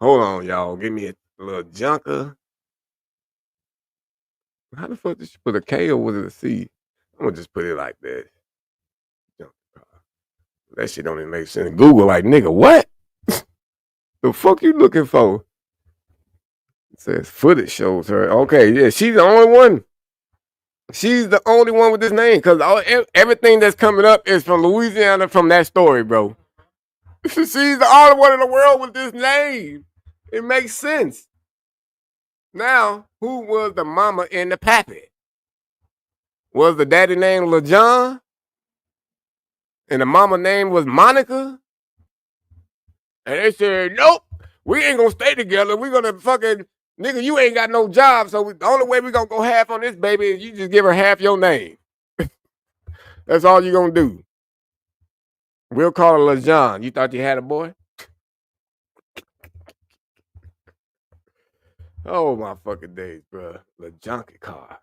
Hold on, y'all. Give me a little junker. How the fuck did she put a K or was it a C? I'm gonna just put it like that. That shit don't even make sense. Google like, nigga, what? The fuck you looking for? It says footage shows her. Okay, yeah, she's the only one. She's the only one with this name because everything that's coming up is from Louisiana from that story, bro. She's the only one in the world with this name. It makes sense. Now, who was the mama and the pappy? Was the daddy named LaJohn? And the mama name was Monica? And they said, nope, we ain't gonna stay together. We gonna fucking, nigga, you ain't got no job. So the only way we gonna go half on this baby is you just give her half your name. That's all you gonna do. We'll call her LaJohn. You thought you had a boy? Oh my fucking days, bro. LaJunkie car.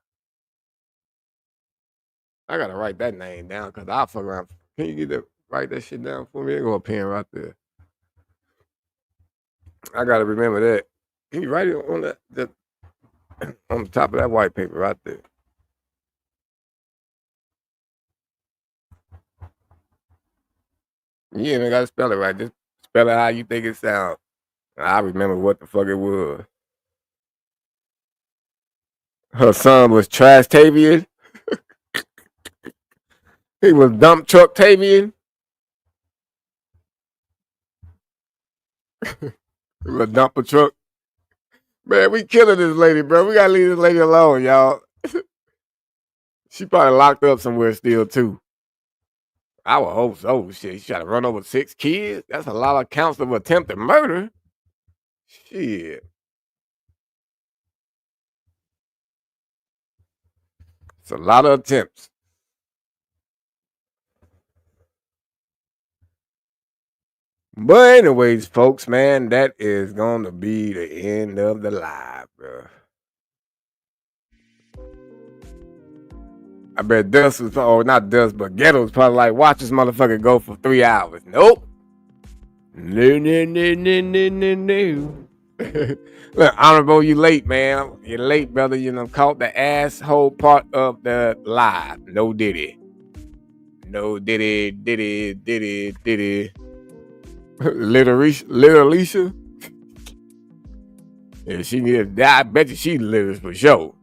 I gotta write that name down because I'll fuck around. Can you write that shit down for me? There go a pen right there. I gotta remember that. Can you write it on that on the top of that white paper right there? You ain't gotta spell it right. Just spell it how you think it sounds. I remember what the fuck it was. Her son was Trash Tavian. He was Dump Truck Tavian. He was a dumper truck. Man, we killing this lady, bro. We gotta leave this lady alone, y'all. She probably locked up somewhere still, too. I would hope so. Shit, she tried to run over 6 kids. That's a lot of counts of attempted murder. Shit. It's a lot of attempts. But anyways, folks, man, that is going to be the end of the live, bro. I bet Dust was, or not Dust, but Ghetto was probably like, watch this motherfucker go for 3 hours. Nope. No. Look, Honorable, you late, man. You're late, brother. You done caught the asshole part of the live. No diddy. No diddy. Little Alicia. Yeah, she need to die. I bet you she litters for sure.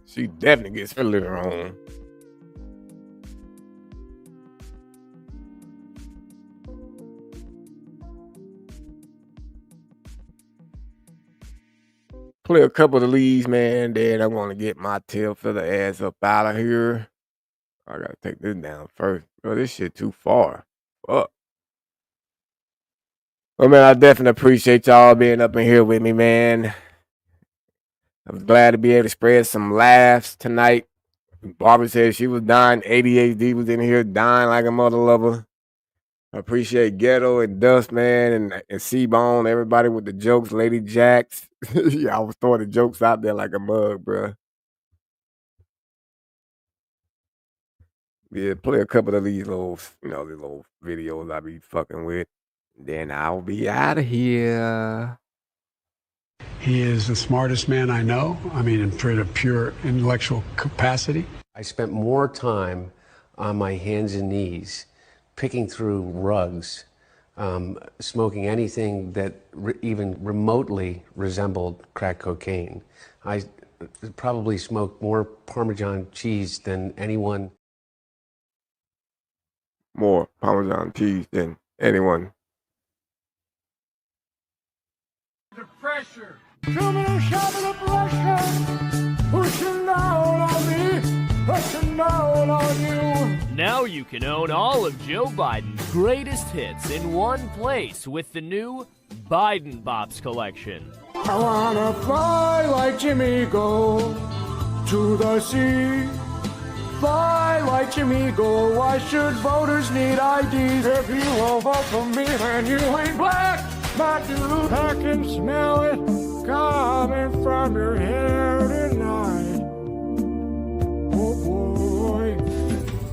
She definitely gets her litter on. play a couple of these, man. Then I'm gonna get my tail feather ass up out of here. I gotta take this down first. Bro, this shit too far. Fuck. Well, man, I definitely appreciate y'all being up in here with me, man. I was glad to be able to spread some laughs tonight. Barbara said she was dying. ADHD was in here dying like a mother lover. I appreciate Ghetto and Dust, man, and C-Bone, everybody with the jokes, Lady Jax. Yeah, I was throwing the jokes out there like a mug, bro. Yeah, play a couple of these little, these little videos I be fucking with. Then I'll be out of here. He is the smartest man I know. I mean, in pure intellectual capacity. I spent more time on my hands and knees picking through rugs, smoking anything that even remotely resembled crack cocaine. I probably smoked more Parmesan cheese than anyone. More Parmesan cheese than anyone. The pressure. Coming shoving the pressure. Pushing down on me. Pushing down on you. Now you can own all of Joe Biden's greatest hits in one place with the new Biden Bops collection. I wanna fly like Jimmy Go to the sea. Fly like Jimmy Go. Why should voters need IDs? If you won't vote for me, then you ain't black. But you, I can smell it coming from your hair tonight. Oh boy,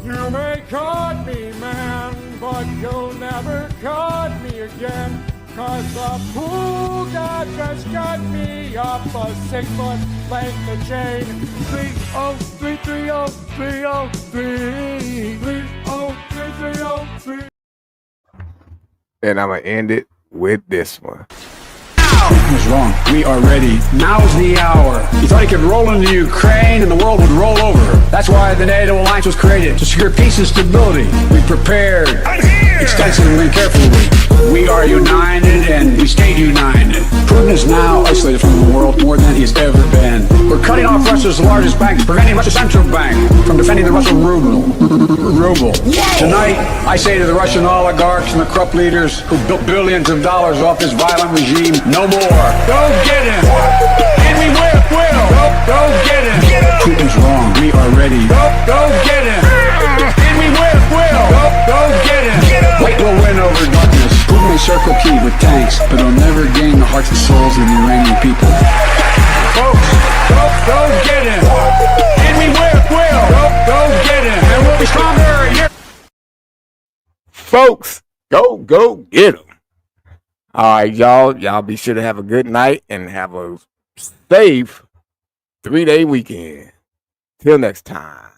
you may cut me, man, but you'll never cut me again. Cause the pool god just cut me up a 6 foot length of chain. 303, 303, 303, 303, 303. And I'm gonna end it with this one. Putin was wrong. We are ready. Now's the hour. He thought he could roll into Ukraine and the world would roll over. That's why the NATO alliance was created, to secure peace and stability. We prepared extensively and carefully. We are united and we stayed united. Putin is now isolated from the world more than he's ever been. We're cutting off Russia's largest bank, preventing Russia's central bank from defending the Russian ruble. Tonight, I say to the Russian oligarchs and the corrupt leaders who built billions of dollars off this violent regime, no more. Go get him! And we will! Go get him! Putin's wrong. We are ready. Go get him! And we will! Go get him! Light will win over darkness. Putin may circle Kyiv with tanks, but he'll never gain the hearts and souls of the Iranian people. Folks, go get him! And we will! Go get him! And we'll be stronger! Folks, go get them. All right, y'all. Y'all be sure to have a good night and have a safe 3-day weekend. Till next time.